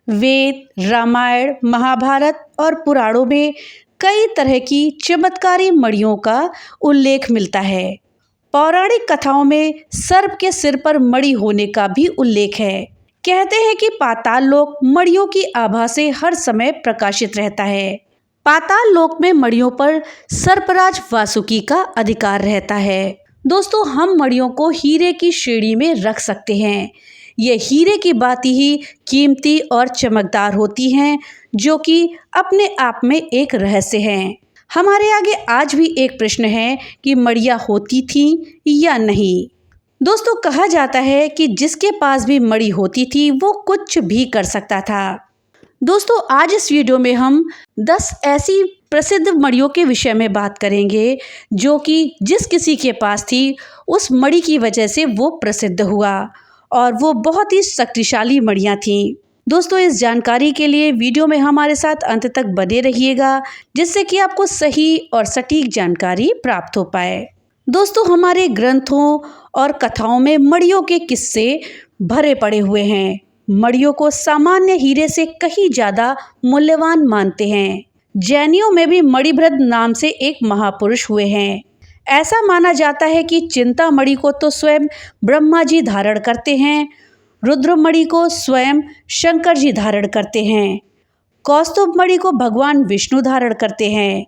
वेद, रामायण, महाभारत और पुराणों में कई तरह की चमत्कारी मणियों का उल्लेख मिलता है। पौराणिक कथाओं में सर्प के सिर पर मणि होने का भी उल्लेख है। कहते हैं कि पाताल लोक मणियों की आभा से हर समय प्रकाशित रहता है। पाताल लोक में मणियों पर सर्पराज वासुकी का अधिकार रहता है। दोस्तों, हम मणियों को हीरे की श्रेणी में रख सकते हैं। ये हीरे की भांति ही कीमती और चमकदार होती हैं, जो कि अपने आप में एक रहस्य है। हमारे आगे आज भी एक प्रश्न है कि मणियां होती थीं या नहीं। दोस्तों, कहा जाता है कि जिसके पास भी मणि होती थी वो कुछ भी कर सकता था। दोस्तों, आज इस वीडियो में हम 10 ऐसी प्रसिद्ध मणियों के विषय में बात करेंगे जो कि जिस किसी के पास थी उस मणि की वजह से वो प्रसिद्ध हुआ और वो बहुत ही शक्तिशाली मणियां थीं। दोस्तों, इस जानकारी के लिए वीडियो में हमारे साथ अंत तक बने रहिएगा, जिससे कि आपको सही और सटीक जानकारी प्राप्त हो पाए। दोस्तों, हमारे ग्रंथों और कथाओं में मणियों के किस्से भरे पड़े हुए हैं। मणियों को सामान्य हीरे से कहीं ज्यादा मूल्यवान मानते हैं। जैनियों में भी मणिभद्र नाम से एक महापुरुष हुए हैं। ऐसा माना जाता है कि चिंतामणि को तो स्वयं ब्रह्मा जी धारण करते हैं, रुद्रमणि को स्वयं शंकर जी धारण करते हैं, कौस्तुभ मणि को भगवान विष्णु धारण करते हैं।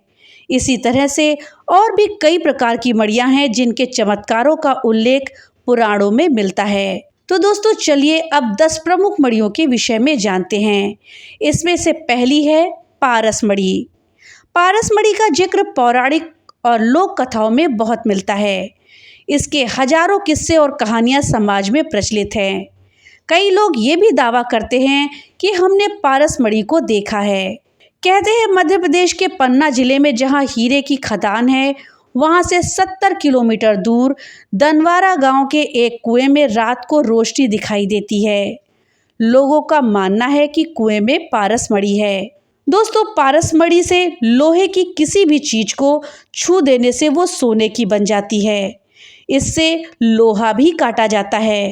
इसी तरह से और भी कई प्रकार की मणियां हैं जिनके चमत्कारों का उल्लेख पुराणों में मिलता है। तो दोस्तों, चलिए अब 10 प्रमुख मणियों के विषय में जानते हैं। इसमें से पहली है पारस मणि। पारस मणि का जिक्र पौराणिक और लोक कथाओं में बहुत मिलता है। इसके हजारों किस्से और कहानियां समाज में प्रचलित हैं। कई लोग ये भी दावा करते हैं कि हमने पारस मणि को देखा है। कहते हैं मध्य प्रदेश के पन्ना जिले में जहां हीरे की खदान है, वहां से 70 किलोमीटर दूर दनवारा गांव के एक कुएं में रात को रोशनी दिखाई देती है। लोगों का मानना है कि कुएं में पारस मणि है। दोस्तों, पारस मणि से लोहे की किसी भी चीज को छू देने से वो सोने की बन जाती है। इससे लोहा भी काटा जाता है।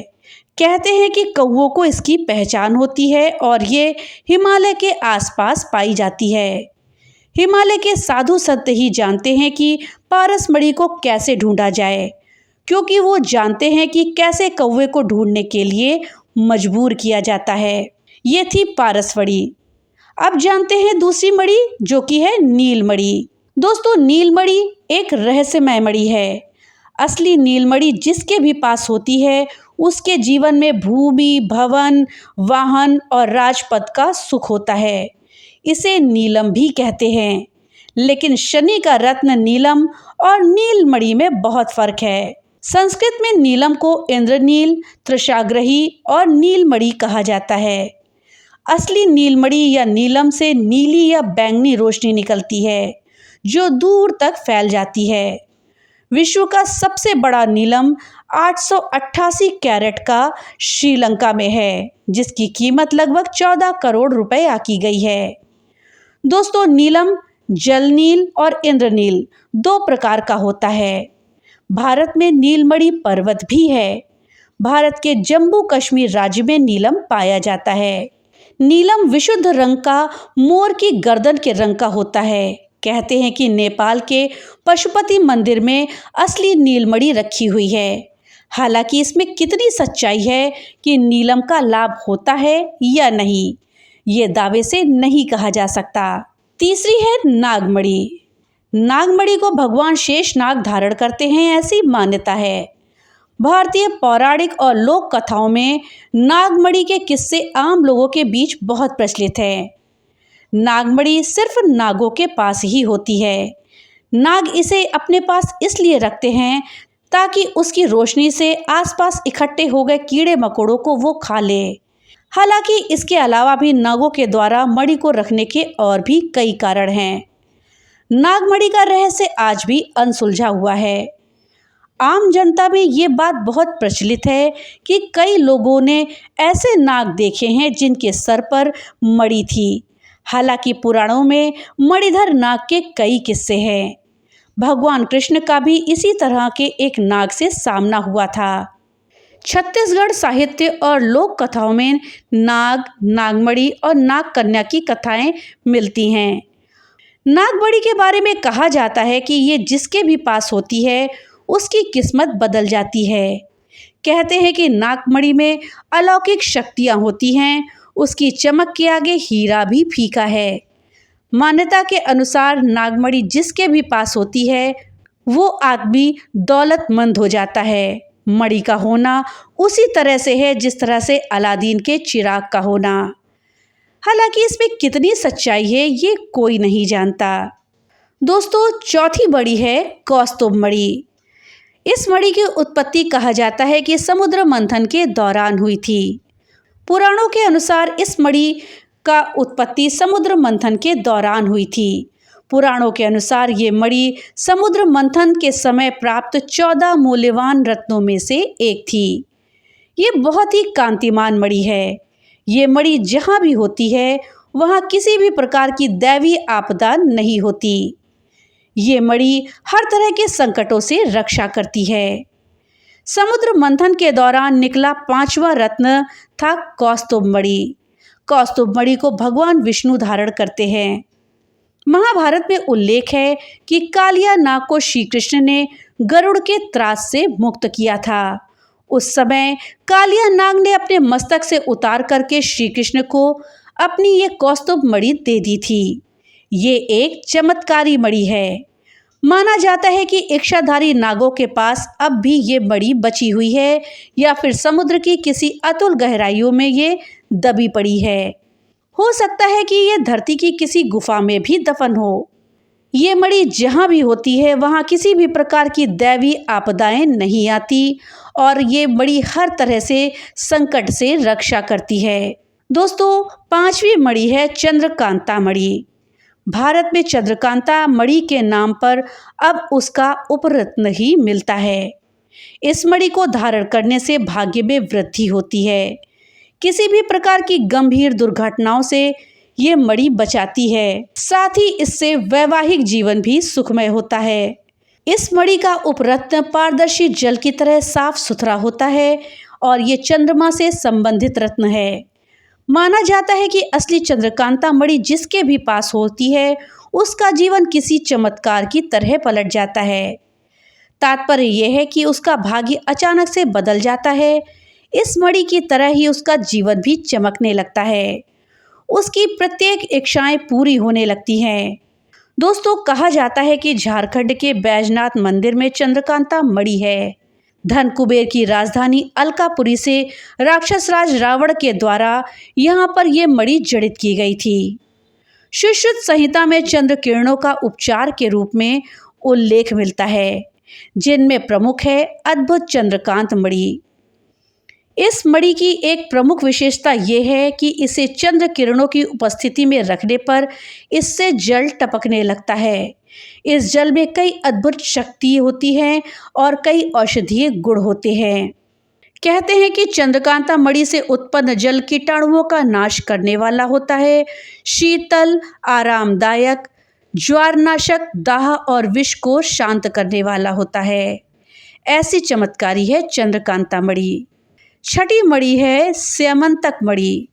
कहते हैं कि कौवों को इसकी पहचान होती है और ये हिमालय के आसपास पाई जाती है। हिमालय के साधु संत ही जानते हैं कि पारस मणि को कैसे ढूंढा जाए, क्योंकि वो जानते हैं कि कैसे कौवे को ढूंढने के लिए मजबूर किया जाता है। ये थी पारस मणि। अब जानते हैं दूसरी मणि, जो कि है नीलमणि। दोस्तों, नीलमणि एक रहस्यमय मणि है। असली नीलमणि जिसके भी पास होती है उसके जीवन में भूमि, भवन, वाहन और राजपद का सुख होता है। इसे नीलम भी कहते हैं। लेकिन शनि का रत्न नीलम और नीलमणि में बहुत फर्क है। संस्कृत में नीलम को इंद्रनील, तृषाग्रही और नीलमणि कहा जाता है। असली नीलमणि या नीलम से नीली या बैंगनी रोशनी निकलती है जो दूर तक फैल जाती है। विश्व का सबसे बड़ा नीलम 888 कैरेट का श्रीलंका में है, जिसकी कीमत लगभग 14 करोड़ रुपए आकी गई है। दोस्तों, नीलम जल नील और इंद्रनील 2 प्रकार का होता है। भारत में नीलमणि पर्वत भी है। भारत के जम्मू कश्मीर राज्य में नीलम पाया जाता है। नीलम विशुद्ध रंग का मोर की गर्दन के रंग का होता है। कहते हैं कि नेपाल के पशुपति मंदिर में असली नीलमणि रखी हुई है। हालांकि इसमें कितनी सच्चाई है कि नीलम का लाभ होता है या नहीं, ये दावे से नहीं कहा जा सकता। तीसरी है नागमणि। नागमणि को भगवान शेषनाग धारण करते हैं, ऐसी मान्यता है। भारतीय पौराणिक और लोक कथाओं में नागमणि के किस्से आम लोगों के बीच बहुत प्रचलित हैं। नागमणि सिर्फ नागों के पास ही होती है। नाग इसे अपने पास इसलिए रखते हैं ताकि उसकी रोशनी से आसपास इकट्ठे हो गए कीड़े मकोड़ों को वो खा ले। हालांकि इसके अलावा भी नागों के द्वारा मणि को रखने के और भी कई कारण हैं। नागमणि का रहस्य आज भी अनसुलझा हुआ है। आम जनता में ये बात बहुत प्रचलित है कि कई लोगों ने ऐसे नाग देखे हैं जिनके सर पर मणि थी। हालांकि पुराणों में मणिधर नाग के कई किस्से हैं। भगवान कृष्ण का भी इसी तरह के एक नाग से सामना हुआ था। छत्तीसगढ़ साहित्य और लोक कथाओं में नाग, नागमणि और नाग कन्या की कथाएं मिलती हैं। नागमणि के बारे में कहा जाता है कि ये जिसके भी पास होती है उसकी किस्मत बदल जाती है। कहते हैं कि नागमणि में अलौकिक शक्तियां होती हैं, उसकी चमक के आगे हीरा भी फीका है। मान्यता के अनुसार नागमणि जिसके भी पास होती है वो आदमी दौलतमंद हो जाता है। मणि का होना उसी तरह से है जिस तरह से अलादीन के चिराग का होना। हालांकि इसमें कितनी सच्चाई है ये कोई नहीं जानता। दोस्तों, चौथी मणि है कौस्तुभ मणि। इस मणि की उत्पत्ति कहा जाता है कि समुद्र मंथन के दौरान हुई थी। पुराणों के अनुसार इस मणि का उत्पत्ति समुद्र मंथन के दौरान हुई थी। पुराणों के अनुसार ये मणि समुद्र मंथन के समय प्राप्त 14 मूल्यवान रत्नों में से एक थी। ये बहुत ही कांतिमान मणि है। ये मणि जहाँ भी होती है वहाँ किसी भी प्रकार की दैवी आपदा नहीं होती। ये मणि हर तरह के संकटों से रक्षा करती है। समुद्र मंथन के दौरान निकला 5वां रत्न था कौस्तुभ मणि। कौस्तुभ मणि को भगवान विष्णु धारण करते हैं। महाभारत में उल्लेख है कि कालिया नाग को श्री कृष्ण ने गरुड़ के त्रास से मुक्त किया था। उस समय कालिया नाग ने अपने मस्तक से उतार करके श्री कृष्ण को अपनी ये कौस्तुभ मणि दे दी थी। ये एक चमत्कारी मणि है। माना जाता है कि इच्छाधारी नागों के पास अब भी ये मणि बची हुई है या फिर समुद्र की किसी अतुल गहराइयों में ये दबी पड़ी है। हो सकता है कि ये धरती की किसी गुफा में भी दफन हो। ये मणि जहाँ भी होती है वहाँ किसी भी प्रकार की दैवी आपदाएं नहीं आती और ये मणि हर तरह से संकट से रक्षा करती है। दोस्तों, 5वीं मणि है चंद्रकांता मणि। भारत में चंद्रकांता मणि के नाम पर अब उसका उपरत्न ही मिलता है। इस मणि को धारण करने से भाग्य में वृद्धि होती है। किसी भी प्रकार की गंभीर दुर्घटनाओं से ये मणि बचाती है। साथ ही इससे वैवाहिक जीवन भी सुखमय होता है। इस मणि का उपरत्न पारदर्शी जल की तरह साफ सुथरा होता है और ये चंद्रमा से संबंधित रत्न है। माना जाता है कि असली चंद्रकांता मणि जिसके भी पास होती है उसका जीवन किसी चमत्कार की तरह पलट जाता है। तात्पर्य यह है कि उसका भाग्य अचानक से बदल जाता है। इस मणि की तरह ही उसका जीवन भी चमकने लगता है। उसकी प्रत्येक इच्छाएं पूरी होने लगती हैं। दोस्तों, कहा जाता है कि झारखंड के बैजनाथ मंदिर में चंद्रकांता मणि है। धन कुबेर की राजधानी अलकापुरी से राक्षस राज रावण के द्वारा यहाँ पर यह मणि जड़ित की गई थी। सुश्रुत संहिता में चंद्र किरणों का उपचार के रूप में उल्लेख मिलता है, जिनमें प्रमुख है अद्भुत चंद्रकांत मणि। इस मणि की एक प्रमुख विशेषता यह है कि इसे चंद्र किरणों की उपस्थिति में रखने पर इससे जल टपकने लगता है। इस जल में कई अद्भुत शक्ति होती हैं और कई औषधीय गुण होते हैं। कहते हैं कि चंद्रकांता मणि से उत्पन्न जल कीटाणुओं का नाश करने वाला होता है, शीतल, आरामदायक, ज्वारनाशक, दाह और विष को शांत करने वाला होता है। ऐसी चमत्कारी है चंद्रकांता मणि। 6ठी मणि है स्यमंतक मणि।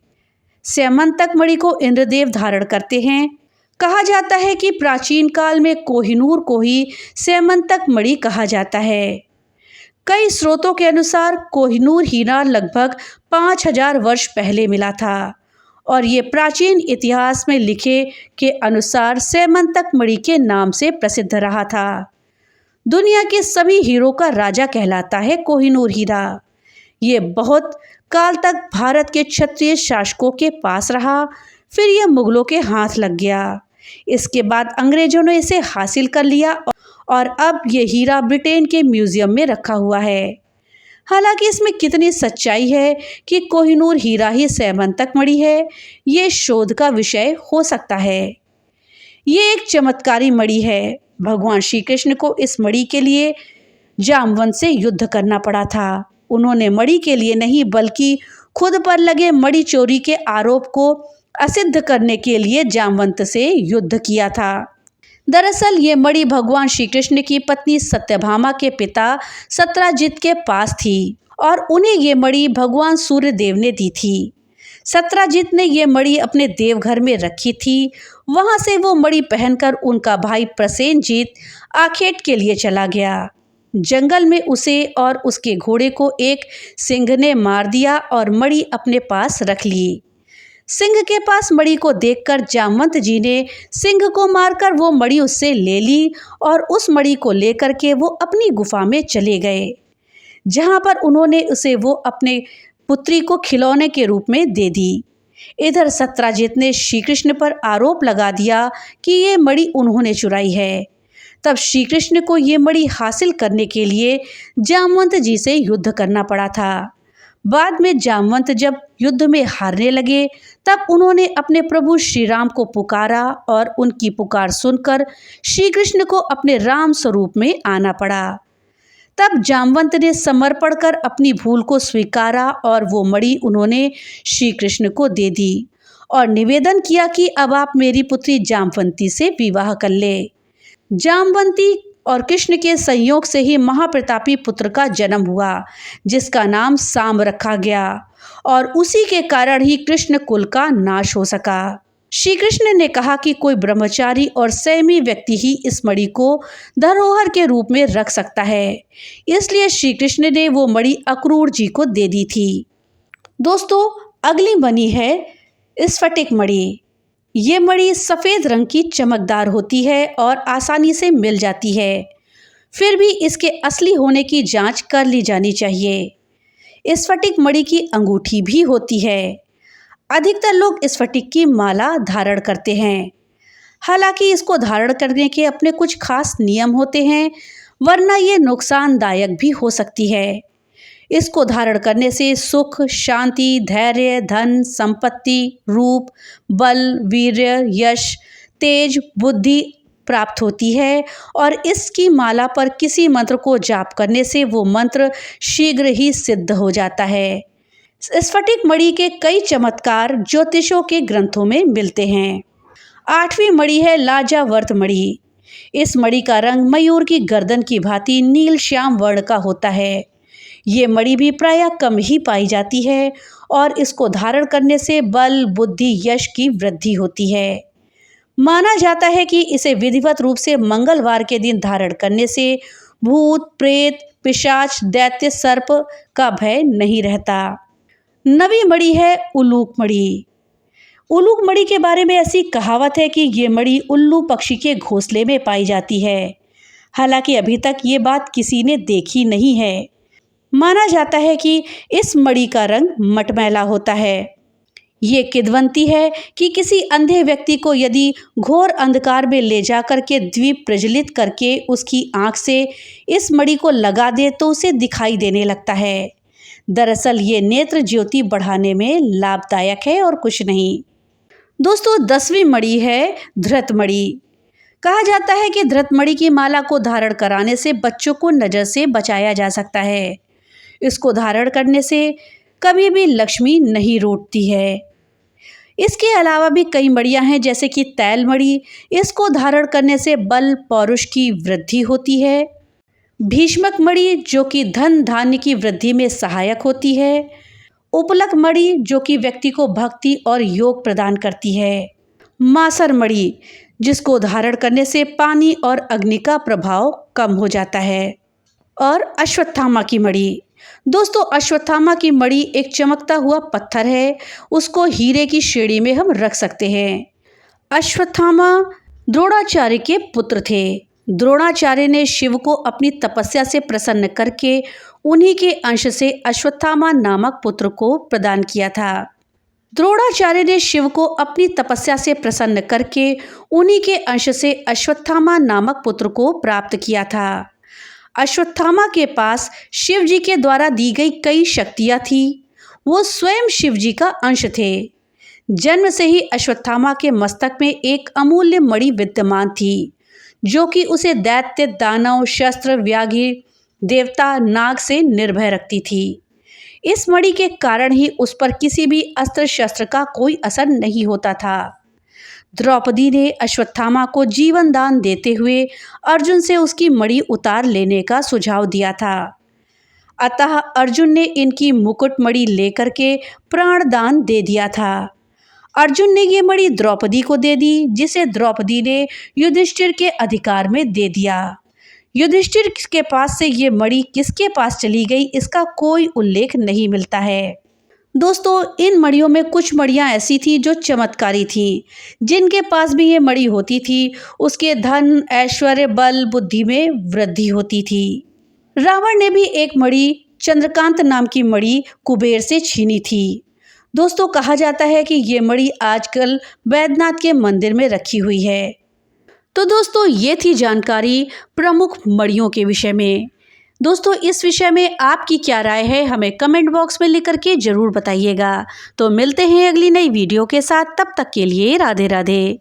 स्यमंतक मणि को इंद्रदेव धारण करते हैं। कहा जाता है कि प्राचीन काल में कोहिनूर को ही स्यमंतक मणि कहा जाता है। कई स्रोतों के अनुसार कोहिनूर हीरा लगभग 5000 वर्ष पहले मिला था और ये प्राचीन इतिहास में लिखे के अनुसार स्यमंतक मणि के नाम से प्रसिद्ध रहा था। दुनिया के सभी हीरों का राजा कहलाता है कोहिनूर हीरा। ये बहुत काल तक भारत के क्षत्रिय शासकों के पास रहा, फिर यह मुगलों के हाथ लग गया। इसके बाद अंग्रेजों ने इसे हासिल कर लिया और अब ये हीरा ब्रिटेन के म्यूजियम में रखा हुआ है। हालांकि इसमें कितनी सच्चाई है कि कोहिनूर हीरा ही स्यमंतक मणि है, ये शोध का विषय हो सकता है। ये एक चमत्कारी मणि है। भगवान श्री कृष्ण को इस मणि के लिए जामवंत से युद्ध करना पड़ा था। उन्होंने मणि के लिए नहीं बल्कि खुद पर लगे मणि चोरी के आरोप को असिद्ध करने के लिए जामवंत से युद्ध किया था। दरअसल ये मणि भगवान श्री कृष्ण की पत्नी सत्यभामा के पिता सत्यजित के पास थी और उन्हें ये मणि भगवान सूर्य देव ने दी थी। सत्यजित ने ये मणि अपने देवघर में रखी थी। वहां से वो मणि पहनकर उनका भाई प्रसेनजीत आखेट के लिए चला गया। जंगल में उसे और उसके घोड़े को एक सिंह ने मार दिया और मणि अपने पास रख ली। सिंह के पास मणि को देखकर जामवंत जी ने सिंह को मारकर वो मणि उससे ले ली और उस मणि को लेकर के वो अपनी गुफा में चले गए, जहां पर उन्होंने उसे वो अपने पुत्री को खिलौने के रूप में दे दी। इधर सत्यजित ने श्री कृष्ण पर आरोप लगा दिया कि ये मणि उन्होंने चुराई है। तब श्री कृष्ण को ये मणि हासिल करने के लिए जामवंत जी से युद्ध करना पड़ा था। बाद में जामवंत जब युद्ध में हारने लगे तब उन्होंने अपने प्रभु श्री राम को पुकारा और उनकी पुकार सुनकर श्री कृष्ण को अपने राम स्वरूप में आना पड़ा। तब जामवंत ने समर्पण कर अपनी भूल को स्वीकारा और वो मणि उन्होंने श्री कृष्ण को दे दी और निवेदन किया कि अब आप मेरी पुत्री जामवंती से विवाह कर ले। जामवंती और कृष्ण के संयोग से ही महाप्रतापी पुत्र का जन्म हुआ, जिसका नाम साम रखा गया और उसी के कारण ही कृष्ण कुल का नाश हो सका। श्री कृष्ण ने कहा कि कोई ब्रह्मचारी और संयमी व्यक्ति ही इस मणि को धरोहर के रूप में रख सकता है, इसलिए श्री कृष्ण ने वो मणि अक्रूर जी को दे दी थी। दोस्तों, अगली मणि है स्फटिक मणि। ये मणि सफ़ेद रंग की चमकदार होती है और आसानी से मिल जाती है, फिर भी इसके असली होने की जांच कर ली जानी चाहिए। स्फटिक मणि की अंगूठी भी होती है। अधिकतर लोग स्फटिक की माला धारण करते हैं। हालांकि इसको धारण करने के अपने कुछ खास नियम होते हैं, वरना ये नुकसानदायक भी हो सकती है। इसको धारण करने से सुख, शांति, धैर्य, धन, संपत्ति, रूप, बल, वीर्य, यश, तेज, बुद्धि प्राप्त होती है और इसकी माला पर किसी मंत्र को जाप करने से वो मंत्र शीघ्र ही सिद्ध हो जाता है। स्फटिक मणि के कई चमत्कार ज्योतिषों के ग्रंथों में मिलते हैं। 8वीं मणि है लाजावर्त मणि। इस मणि का रंग मयूर की गर्दन की भांति नील श्याम वर्ण का होता है। ये मणि भी प्रायः कम ही पाई जाती है और इसको धारण करने से बल, बुद्धि, यश की वृद्धि होती है। माना जाता है कि इसे विधिवत रूप से मंगलवार के दिन धारण करने से भूत, प्रेत, पिशाच, दैत्य, सर्प का भय नहीं रहता। 9वीं मणि है उल्लूक मणि। उल्लूक मणि के बारे में ऐसी कहावत है कि ये मणि उल्लू पक्षी के घोंसले में पाई जाती है। हालांकि अभी तक ये बात किसी ने देखी नहीं है। माना जाता है कि इस मणि का रंग मटमैला होता है। ये किंवदंती है कि किसी अंधे व्यक्ति को यदि घोर अंधकार में ले जाकर के दीप प्रज्वलित करके उसकी आंख से इस मणि को लगा दे तो उसे दिखाई देने लगता है। दरअसल ये नेत्र ज्योति बढ़ाने में लाभदायक है और कुछ नहीं। दोस्तों, 10वीं मणि है धृत मणि। कहा जाता है कि धृत मणि की माला को धारण कराने से बच्चों को नज़र से बचाया जा सकता है। इसको धारण करने से कभी भी लक्ष्मी नहीं रूठती है। इसके अलावा भी कई मणियाँ हैं, जैसे कि तैल मणि। इसको धारण करने से बल, पौरुष की वृद्धि होती है। भीष्मक मणि, जो कि धन धान्य की वृद्धि में सहायक होती है। उपलक मणि, जो कि व्यक्ति को भक्ति और योग प्रदान करती है। मासर मणि, जिसको धारण करने से पानी और अग्नि का प्रभाव कम हो जाता है। और अश्वत्थामा की मणि। दोस्तों, अश्वत्थामा की मणि एक चमकता हुआ पत्थर है। उसको हीरे की श्रेणी में हम रख सकते हैं। अश्वत्थामा द्रोणाचार्य के पुत्र थे। द्रोणाचार्य ने शिव को अपनी तपस्या से प्रसन्न करके उन्हीं के अंश से अश्वत्थामा नामक पुत्र को प्रदान किया था। द्रोणाचार्य ने शिव को अपनी तपस्या से प्रसन्न करके उन्हीं के अंश से अश्वत्थामा नामक पुत्र को प्राप्त किया था। अश्वत्थामा के पास शिव जी के द्वारा दी गई कई शक्तियाँ थीं। वो स्वयं शिव जी का अंश थे। जन्म से ही अश्वत्थामा के मस्तक में एक अमूल्य मणि विद्यमान थी, जो कि उसे दैत्य, दानव, शस्त्र, व्याघ्र, देवता, नाग से निर्भय रखती थी। इस मणि के कारण ही उस पर किसी भी अस्त्र शस्त्र का कोई असर नहीं होता था। द्रौपदी ने अश्वत्थामा को जीवन दान देते हुए अर्जुन से उसकी मणि उतार लेने का सुझाव दिया था। अतः अर्जुन ने इनकी मुकुट मणि लेकर के प्राणदान दे दिया था। अर्जुन ने ये मणि द्रौपदी को दे दी, जिसे द्रौपदी ने युधिष्ठिर के अधिकार में दे दिया। युधिष्ठिर के पास से ये मणि किसके पास चली गई, इसका कोई उल्लेख नहीं मिलता है। दोस्तों, इन मणियों में कुछ मणियां ऐसी थी जो चमत्कारी थी। जिनके पास भी ये मणि होती थी, उसके धन, ऐश्वर्य, बल, बुद्धि में वृद्धि होती थी। रावण ने भी एक मणि, चंद्रकांत नाम की मणि, कुबेर से छीनी थी। दोस्तों, कहा जाता है कि ये मणि आजकल वैद्यनाथ के मंदिर में रखी हुई है। तो दोस्तों, ये थी जानकारी प्रमुख मणियों के विषय में। दोस्तों, इस विषय में आपकी क्या राय है, हमें कमेंट बॉक्स में लिख करके जरूर बताइएगा। तो मिलते हैं अगली नई वीडियो के साथ, तब तक के लिए राधे राधे।